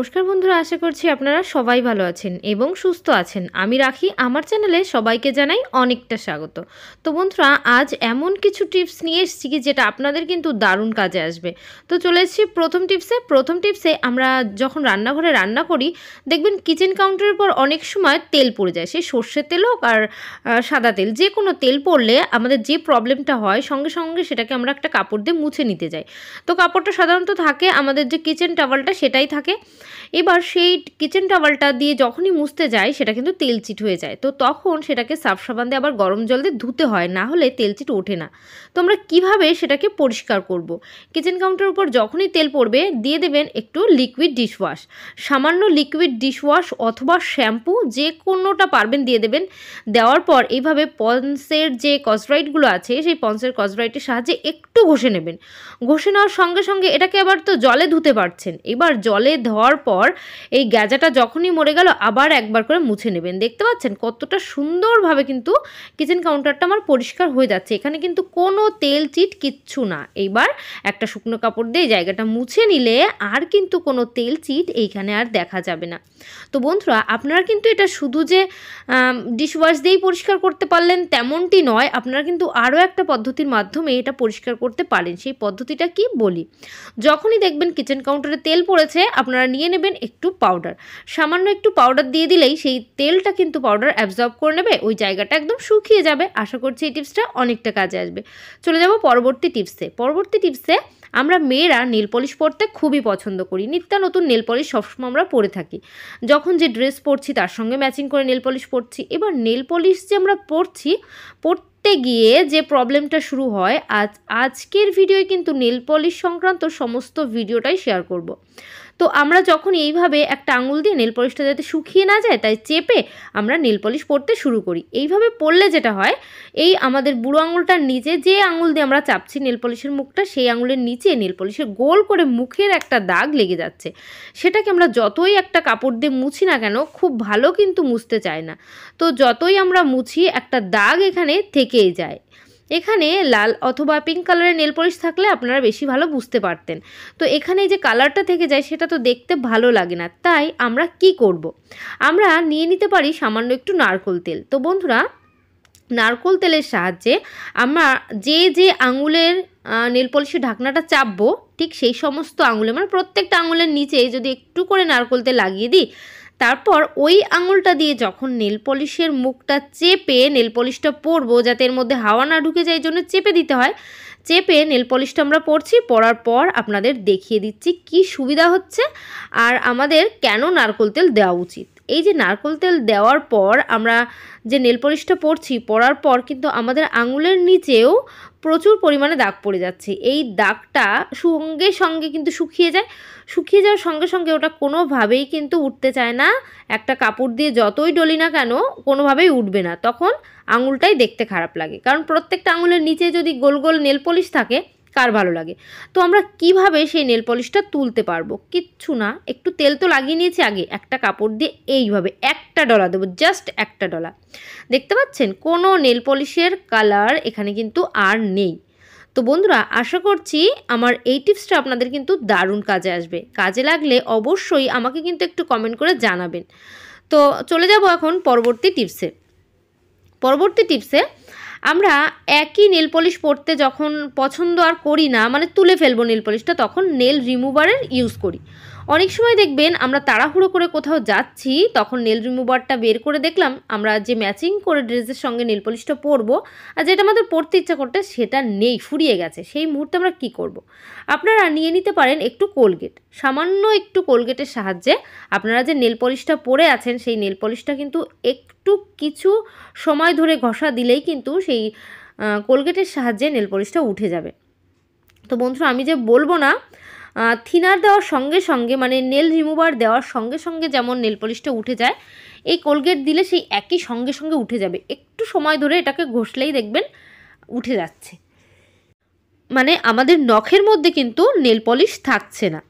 নমস্কার বন্ধুরা, আশা করছি আপনারা সবাই ভালো আছেন এবং সুস্থ আছেন। আমি রাখি, আমার চ্যানেলে সবাইকে জানাই অনেকটা স্বাগত। তো বন্ধুরা, আজ এমন কিছু টিপস নিয়ে এসেছি কি যেটা আপনাদের কিন্তু দারুণ কাজে আসবে। তো চলে এসেছি প্রথম টিপসে। আমরা যখন রান্নাঘরে রান্না করি দেখবেন কিচেন কাউন্টারের পর অনেক সময় তেল পড়ে যায়, সেই সর্ষের তেল হোক আর সাদা তেল, যে কোনো তেল পড়লে আমাদের যে প্রবলেমটা হয় সঙ্গে সঙ্গে সেটাকে আমরা একটা কাপড় দিয়ে মুছে নিতে যাই। তো কাপড়টা সাধারণত থাকে আমাদের যে কিচেন টাওয়ালটা, সেটাই থাকে। এবার সেই কিচেন টাওয়ালটা দিয়ে যখনই মুছতে যায় সেটা কিন্তু তেলচিট হয়ে যায়। তো তখন সেটাকে সার্ফ সাবান দিয়ে আবার গরম জল দিয়ে ধুতে হয়, না হলে তেলচিট ওঠে না। তো আমরা কীভাবে সেটাকে পরিষ্কার করব? কিচেন কাউন্টারের উপর যখনই তেল পড়বে দিয়ে দেবেন একটু লিকুইড ডিশওয়াশ, সামান্য লিকুইড ডিশওয়াশ অথবা শ্যাম্পু, যে কোনোটা পারবেন দিয়ে দেবেন। দেওয়ার পর এইভাবে পন্সের যে কসব্রাইটগুলো আছে সেই পন্সের কসব্রাইটের সাহায্যে একটু ঘষে নেবেন। ঘষে নেওয়ার সঙ্গে সঙ্গে এটাকে আবার তো জলে ধুতে পারছেন, এবার জলে ধোয়ার পর এই গ্যাজাটা যখনই মরে গেল আবার একবার করে মুছে নেবেন। দেখতে পাচ্ছেন কতটা সুন্দরভাবে কিন্তু কিচেন কাউন্টারটা আমার পরিষ্কার হয়ে যাচ্ছে। এখানে কিন্তু কোনো তেল চিট কিচ্ছু না। এইবার একটা শুকনো কাপড় দিয়ে জায়গাটা মুছে নিলে আর কিন্তু কোনো তেল চিট এইখানে আর দেখা যাবে না। তো বন্ধুরা, আপনারা কিন্তু এটা শুধু যে ডিশওয়াশ দিয়েই পরিষ্কার করতে পারলেন তেমনটি নয়, আপনারা কিন্তু আরও একটা পদ্ধতির মাধ্যমে এটা পরিষ্কার করতে পারেন। সেই পদ্ধতিটা কি বলি। যখনই দেখবেন কিচেন কাউন্টারে তেল পড়েছে, আপনারা নিয়ে নেবেন একটু পাউডার, সামান্য একটু পাউডার দিয়ে দিলেই সেই তেলটা কিন্তু পাউডার অ্যাবজর্ব করে নেবে, ওই জায়গাটা একদম শুকিয়ে যাবে। আশা করছি এই টিপসটা অনেকটা কাজে আসবে। চলে যাব পরবর্তী টিপসে। আমরা মেয়েরা নেল পলিশ পরতে খুবই পছন্দ করি। নিত্য নতুন নেল পলিশ সবসময় আমরা পরে থাকি। যখন যে ড্রেস পরছি তার সঙ্গে ম্যাচিং করে নেল পলিশ পরছি। এবার নেল পলিশ যে আমরা পরতে গিয়ে যে প্রবলেমটা শুরু হয়, আজকের ভিডিওয়ে কিন্তু নেল পলিশ সংক্রান্ত সমস্ত ভিডিওটাই শেয়ার করব। তো আমরা যখন এইভাবে একটা আঙুল দিয়ে নেল পলিশটা যাতে শুকিয়ে না যায় তাই চেপে আমরা নেল পলিশ পরতে শুরু করি। এইভাবে পরলে যেটা হয়, এই আমাদের বুড়ো আঙুলটার নিচে যে আঙুল দিয়ে আমরা চাপছি নেল পলিশের মুখটা, সেই আঙুলের নিচে নেল পলিশের গোল করে মুখের একটা দাগ লেগে যাচ্ছে। সেটাকে আমরা যতই একটা কাপড় দিয়ে মুছি না কেন খুব ভালো কিন্তু মুছতে চায় না। তো যতই আমরা মুছি একটা দাগ এখানে থেকেই যায়। এখানে লাল অথবা পিঙ্ক কালারের নেল পলিশ থাকলে আপনারা বেশি ভালো বুঝতে পারতেন। তো এখানে যে কালারটা থেকে যায় সেটা তো দেখতে ভালো লাগে না। তাই আমরা কি করব? আমরা নিয়ে নিতে পারি সামান্য একটু নারকোল তেল। তো বন্ধুরা, নারকোল তেলের সাহায্যে আমরা যে আঙুলের নেল পলিশের ঢাকনাটা চাপবো, ঠিক সেই সমস্ত আঙুলে, মানে প্রত্যেকটা আঙুলের নিচে যদি একটু করে নারকোল তেল লাগিয়ে দিই, তারপর ওই আঙুলটা দিয়ে যখন নেল পলিশের মুখটা চেপে নেল পলিশটা পরবো, যাতে এর মধ্যে হাওয়া না ঢুকে যায়, এই জন্য চেপে দিতে হয়। চেপে নেল পলিশটা আমরা পরার পর আপনাদের দেখিয়ে দিচ্ছি কি সুবিধা হচ্ছে আর আমাদের কেন নারকোল তেল দেওয়া উচিত। এই যে নারকোল তেল দেওয়ার পর আমরা যে নেল পলিশটা পরার পর কিন্তু আমাদের আঙুলের নিচেও প্রচুর পরিমাণে দাগ পড়ে যাচ্ছে। এই দাগটা সঙ্গে সঙ্গে কিন্তু শুকিয়ে যাওয়ার সঙ্গে সঙ্গে ওটা কোনোভাবেই কিন্তু উঠতে চায় না। একটা কাপড় দিয়ে যতই ডলি না কেন কোনোভাবেই উঠবে না। তখন আঙুলটাই দেখতে খারাপ লাগে, কারণ প্রত্যেকটা আঙুলের নিচে যদি গোল গোল নেল পলিশ থাকে কার ভালো লাগে। তো আমরা কিভাবে সেই নেল পলিশটা তুলতে পারবো? কিচ্ছু না, একটু তেল তো লাগিয়ে নিয়েছি আগে, একটা কাপড় দিয়ে এইভাবে একটা ডলা দেবো, জাস্ট একটা ডলা। দেখতে পাচ্ছেন কোনো নেল পলিশের কালার এখানে কিন্তু আর নেই। তো বন্ধুরা, আশা করছি আমার এই টিপসটা আপনাদের কিন্তু দারুণ কাজে আসবে। কাজে লাগলে অবশ্যই আমাকে কিন্তু একটু কমেন্ট করে জানাবেন। তো চলে যাব এখন পরবর্তী টিপসে। আমরা একই নেল পলিশ পরতে যখন পছন্দ আর করি না, মানে তুলে ফেলবো নেল পলিশটা, তখন নেল রিমুভারের ইউজ করি। অনেক সময় দেখবেন আমরা তাড়াহুড়ো করে কোথাও যাচ্ছি, তখন নেল রিমুভারটা বের করে দেখলাম আমরা যে ম্যাচিং করে ড্রেসের সঙ্গে নেল পলিশটা পরবো আর যেটা আমাদের পরতে ইচ্ছা করতে সেটা নেই, ফুরিয়ে গেছে। সেই মুহূর্তে আমরা কি করব? আপনারা নিয়ে নিতে পারেন একটু কোলগেট। সামান্য একটু কোলগেটের সাহায্যে আপনারা যে নেল পলিশটা পরে আছেন সেই নেল পলিশটা কিন্তু একটু কিছু সময় ধরে ঘষা দিলেই কিন্তু সেই কোলগেটের সাহায্যে নেল পলিশটা উঠে যাবে। তো বন্ধুরা, আমি যে বলবো না, থিনার দেওয়ার সঙ্গে সঙ্গে, মানে নেল রিমুভার দেওয়ার সঙ্গে সঙ্গে যেমন নেল পলিশটা উঠে যায়, এই কোলগেট দিলে সেই একই সঙ্গে সঙ্গে উঠে যাবে। একটু সময় ধরে এটাকে ঘষলেই দেখবেন উঠে যাচ্ছে, মানে আমাদের নখের মধ্যে কিন্তু নেল পলিশ থাকছে না।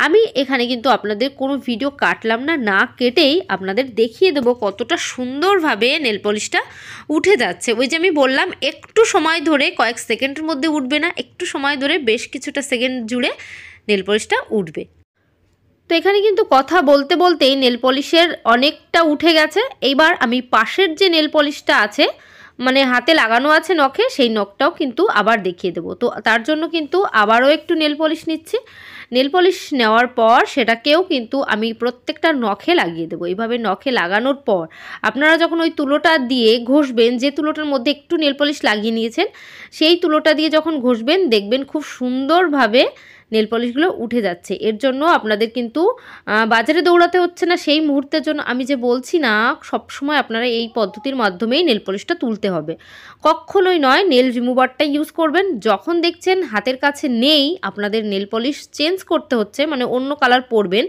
আমি এখানে কিন্তু আপনাদের কোনো ভিডিও কাটলাম না কেটেই আপনাদের দেখিয়ে দেবো কতটা সুন্দরভাবে নেল পলিশটা উঠে যাচ্ছে। ওই যে আমি বললাম একটু সময় ধরে, কয়েক সেকেন্ডের মধ্যে উঠবে না, একটু সময় ধরে বেশ কিছুটা সেকেন্ড জুড়ে নেল পলিশটা উঠবে। তো এখানে কিন্তু কথা বলতে বলতেই নেল পলিশের অনেকটা উঠে গেছে। এইবার আমি পাশের যে নেল পলিশটা আছে মানে হাতে লাগানো আছে নখে, সেই নখটাও কিন্তু আবার দেখিয়ে দেবো। তো তার জন্য কিন্তু আবারও একটু নেল পলিশ নিচ্ছি। নেল পলিশ নেওয়ার পর সেটাকেও কিন্তু আমি প্রত্যেকটা নখে লাগিয়ে দেবো। এইভাবে নখে লাগানোর পর আপনারা যখন ওই তুলোটা দিয়ে ঘষবেন, যে তুলোটার মধ্যে একটু নেল পলিশ লাগিয়ে নিয়েছেন সেই তুলোটা দিয়ে যখন ঘষবেন দেখবেন খুব সুন্দরভাবে নেল পলিশগুলো উঠে যাচ্ছে। এর জন্য আপনাদের কিন্তু বাজারে দৌড়াতে হচ্ছে না সেই মুহূর্তের জন্য। আমি যে বলছি না, সবসময় আপনারা এই পদ্ধতির মাধ্যমেই নেল পলিশটা তুলতে হবে, কখনোই নয় নেল রিমুভারটা ইউজ করবেন। যখন দেখছেন হাতের কাছে নেই, আপনাদের নেল পলিশ চেঞ্জ করতে হচ্ছে, মানে অন্য কালার পরবেন,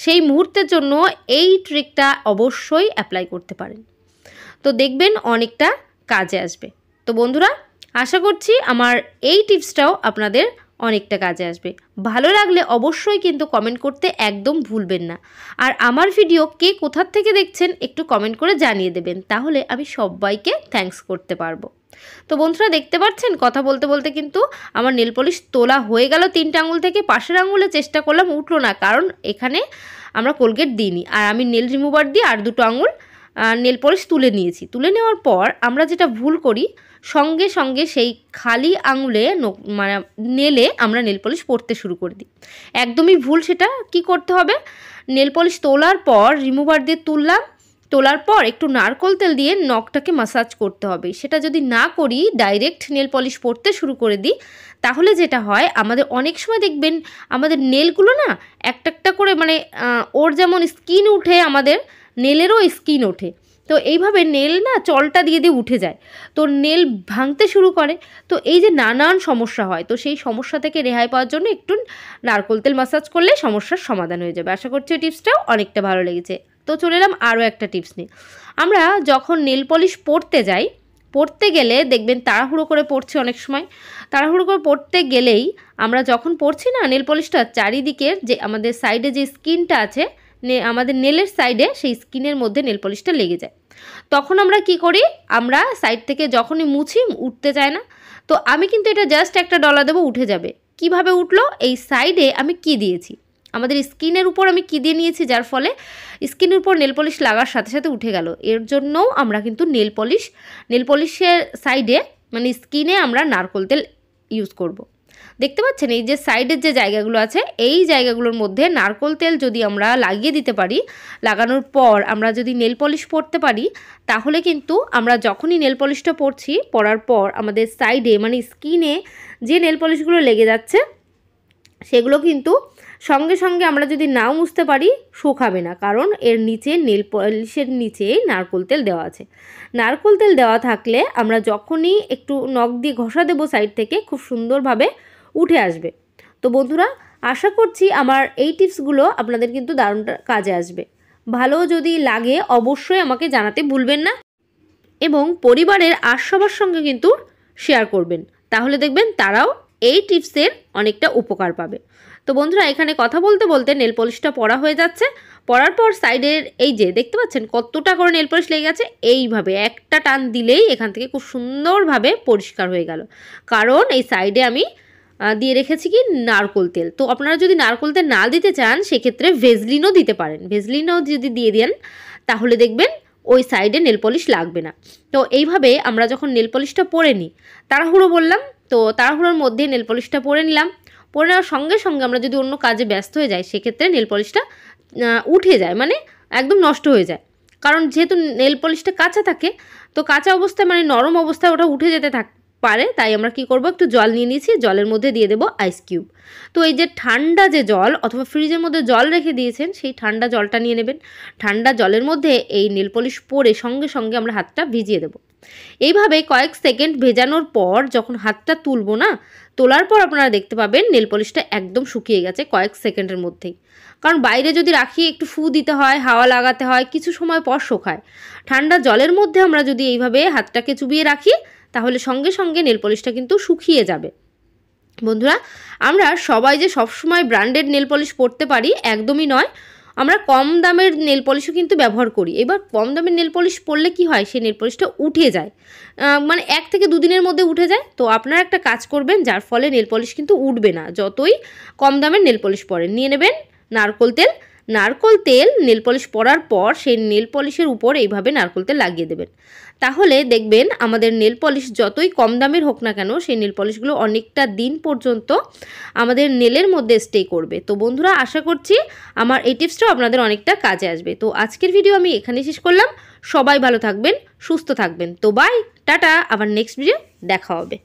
সেই মুহূর্তের জন্য এই ট্রিকটা অবশ্যই অ্যাপ্লাই করতে পারেন। তো দেখবেন অনেকটা কাজে আসবে। তো বন্ধুরা, আশা করছি আমার এই টিপসটাও আপনাদের অনেকটা কাজে আসবে। ভালো লাগলে অবশ্যই কিন্তু কমেন্ট করতে একদম ভুলবেন না। আর আমার ভিডিও কে কোথার থেকে দেখছেন একটু কমেন্ট করে জানিয়ে দেবেন, তাহলে আমি সবাইকে থ্যাঙ্কস করতে পারবো। তো বন্ধুরা দেখতে পাচ্ছেন কথা বলতে বলতে কিন্তু আমার নেল পলিশ তোলা হয়ে গেল 3টে আঙুল থেকে। পাশের আঙুলে চেষ্টা করলাম, উঠলো না, কারণ এখানে আমরা কোলগেট দিইনি। আর আমি নেল রিমুভার দিয়ে আর 2টো আঙুল নেল পলিশ তুলে নিয়েছি। তুলে নেওয়ার পর আমরা যেটা ভুল করি, সঙ্গে সঙ্গে সেই খালি আঙুলে মানে নেলে আমরা নেল পলিশ পরতে শুরু করে দিই। একদমই ভুল। সেটা কি করতে হবে, নেল পলিশ তোলার পর রিমুভার দিয়ে তুললাম, তোলার পর একটু নারকোল তেল দিয়ে নখটাকে ম্যাসাজ করতে হবে। সেটা যদি না করি, ডাইরেক্ট নেল পলিশ পরতে শুরু করে দিই, তাহলে যেটা হয় আমাদের অনেক সময় দেখবেন আমাদের নেলগুলো না একটা একটা করে মানে ওর যেমন স্কিন উঠে, আমাদের নেলেরও স্কিন ওঠে। তো এইভাবে নেল না চলটা দিয়ে দিয়ে উঠে যায়, তো নেল ভাঙতে শুরু করে। তো এই যে নানান সমস্যা হয়, তো সেই সমস্যা থেকে রেহাই পাওয়ার জন্য একটু নারকোল তেল ম্যাসাজ করলে সমস্যার সমাধান হয়ে যাবে। আশা করছি এই টিপসটাও অনেকটা ভালো লেগেছে। তো চলে এলাম আরও একটা টিপস নিয়ে। আমরা যখন নেল পলিশ পরতে যাই, পরতে গেলে দেখবেন তাড়াহুড়ো করে পড়ছি অনেক সময়। তাড়াহুড়ো করে পরতে গেলেই আমরা যখন পরছি না নেল পলিশটা, চারিদিকের যে আমাদের সাইডে যে স্কিনটা আছে, আমাদের নেলের সাইডে, সেই স্কিনের মধ্যে নেল পলিশটা লেগে যায়। তখন আমরা কি করি, আমরা সাইড থেকে যখনই মুছি উঠতে চায় না। তো আমি কিন্তু এটা জাস্ট একটা ডলা দেবো, উঠে যাবে। কিভাবে উঠলো, এই সাইডে আমি কি দিয়েছি, আমাদের স্কিনের উপর আমি কি দিয়ে নিয়েছি, যার ফলে স্কিনের উপর নেল পলিশ লাগার সাথে সাথে উঠে গেল। এর জন্যও আমরা কিন্তু নেল পলিশের সাইডে মানে স্কিনে আমরা নারকোল তেল ইউজ করব। দেখতে পাচ্ছেন এই যে সাইডের যে জায়গাগুলো আছে, এই জায়গাগুলোর মধ্যে নারকোল তেল যদি আমরা লাগিয়ে দিতে পারি, লাগানোর পর আমরা যদি নেল পলিশ পরতে পারি, তাহলে কিন্তু আমরা যখনই নেল পলিশটা পরছি, পরার পর আমাদের সাইডে মানে স্কিনে যে নেল পলিশগুলো লেগে যাচ্ছে, সেগুলো কিন্তু সঙ্গে সঙ্গে আমরা যদি নাও মুছতে পারি শুকাবে না, কারণ এর নিচে নেল পলিশের নিচেই নারকোল তেল দেওয়া আছে। নারকোল তেল দেওয়া থাকলে আমরা যখনই একটু নখ দিয়ে ঘষা দেবো সাইড থেকে, খুব সুন্দরভাবে উঠে আসবে। তো বন্ধুরা, আশা করছি আমার এই টিপসগুলো আপনাদের কিন্তু দারুণ কাজে আসবে। ভালো যদি লাগে অবশ্যই আমাকে জানাতে ভুলবেন না, এবং পরিবারের আর সবার সঙ্গে কিন্তু শেয়ার করবেন, তাহলে দেখবেন তারাও এই টিপসের অনেকটা উপকার পাবে। তো বন্ধুরা, এখানে কথা বলতে বলতে নেল পলিশটা পরা হয়ে যাচ্ছে। পরার পর সাইডের এই যে দেখতে পাচ্ছেন কতটা করে নেল পলিশ লেগে গেছে, এইভাবে একটা টান দিলেই এখান থেকে খুব সুন্দরভাবে পরিষ্কার হয়ে গেল, কারণ এই সাইডে আমি দিয়ে রেখেছি কি নারকোল তেল। তো আপনারা যদি নারকোল তেল না দিতে চান, সেক্ষেত্রে ভেজলিনও দিতে পারেন। ভেজলিনও যদি দিয়ে দেন, তাহলে দেখবেন ওই সাইডে নেল পলিশ লাগবে না। তো এইভাবে আমরা যখন নেল পলিশটা পরে নিই, তাড়াহুড়ো বললাম, তো তাড়াহুড়োর মধ্যে নেল পলিশটা পরে নিলাম। পরে নেওয়ার সঙ্গে সঙ্গে আমরা যদি অন্য কাজে ব্যস্ত হয়ে যাই, সেক্ষেত্রে নেল পলিশটা উঠে যায়, মানে একদম নষ্ট হয়ে যায়। কারণ যেহেতু নেল পলিশটা কাঁচা থাকে, তো কাঁচা অবস্থায় মানে নরম অবস্থায় ওটা উঠে যেতে পারে। তাই আমরা কি করব, একটু জল নিয়ে নিয়েছি, জলের মধ্যে দিয়ে দেবো আইস কিউব। তো এই যে ঠান্ডা যে জল অথবা ফ্রিজের মধ্যে জল রেখে দিয়েছেন, সেই ঠান্ডা জলটা নিয়ে নেবেন। ঠান্ডা জলের মধ্যে এই নেল পলিশ পরে সঙ্গে সঙ্গে আমরা হাতটা ভিজিয়ে দেবো। এইভাবে কয়েক সেকেন্ড ভেজানোর পর যখন হাতটা তুলবো না, তোলার পর আপনারা দেখতে পাবেন নেল পলিশটা একদম শুকিয়ে গেছে কয়েক সেকেন্ডের মধ্যেই। কারণ বাইরে যদি রাখি একটু ফু দিতে হয়, হাওয়া লাগাতে হয়, কিছু সময় পর শুকায়। ঠান্ডা জলের মধ্যে আমরা যদি এইভাবে হাতটাকে চুবিয়ে রাখি, তাহলে সঙ্গে সঙ্গে নেল পলিশটা কিন্তু শুকিয়ে যাবে। বন্ধুরা, আমরা সবাই যে সবসময় ব্র্যান্ডেড নেল পলিশ পরতে পারি একদমই নয়, আমরা কম দামের নেল পলিশও কিন্তু ব্যবহার করি। এবার কম দামের নেল পলিশ পরলে কি হয়, সেই নেল পলিশটা উঠে যায়, মানে 1 থেকে 2 দিনের মধ্যে উঠে যায়। তো আপনারা একটা কাজ করবেন, যার ফলে নেল পলিশ কিন্তু উঠবে না, যতই কম দামের নেল পলিশ পরেন। নিয়ে নেবেন নারকোল তেল, নারকোল তেল নেল পলিশ পরার পর সেই নেল পলিশের উপর এইভাবে নারকোল তেল লাগিয়ে দেবেন। তাহলে দেখবেন আমাদের নেল পলিশ যতই কম দামের হোক না কেন সেই নেল পলিশগুলো অনেকটা দিন পর্যন্ত আমাদের নেলের মধ্যে স্টে করবে। তো বন্ধুরা, আশা করছি আমার এই টিপসটাও আপনাদের অনেকটা কাজে আসবে। তো আজকের ভিডিও আমি এখানেই শেষ করলাম। সবাই ভালো থাকবেন, সুস্থ থাকবেন। তো বাই, টাটা, আবার নেক্সট ভিডিও দেখা হবে।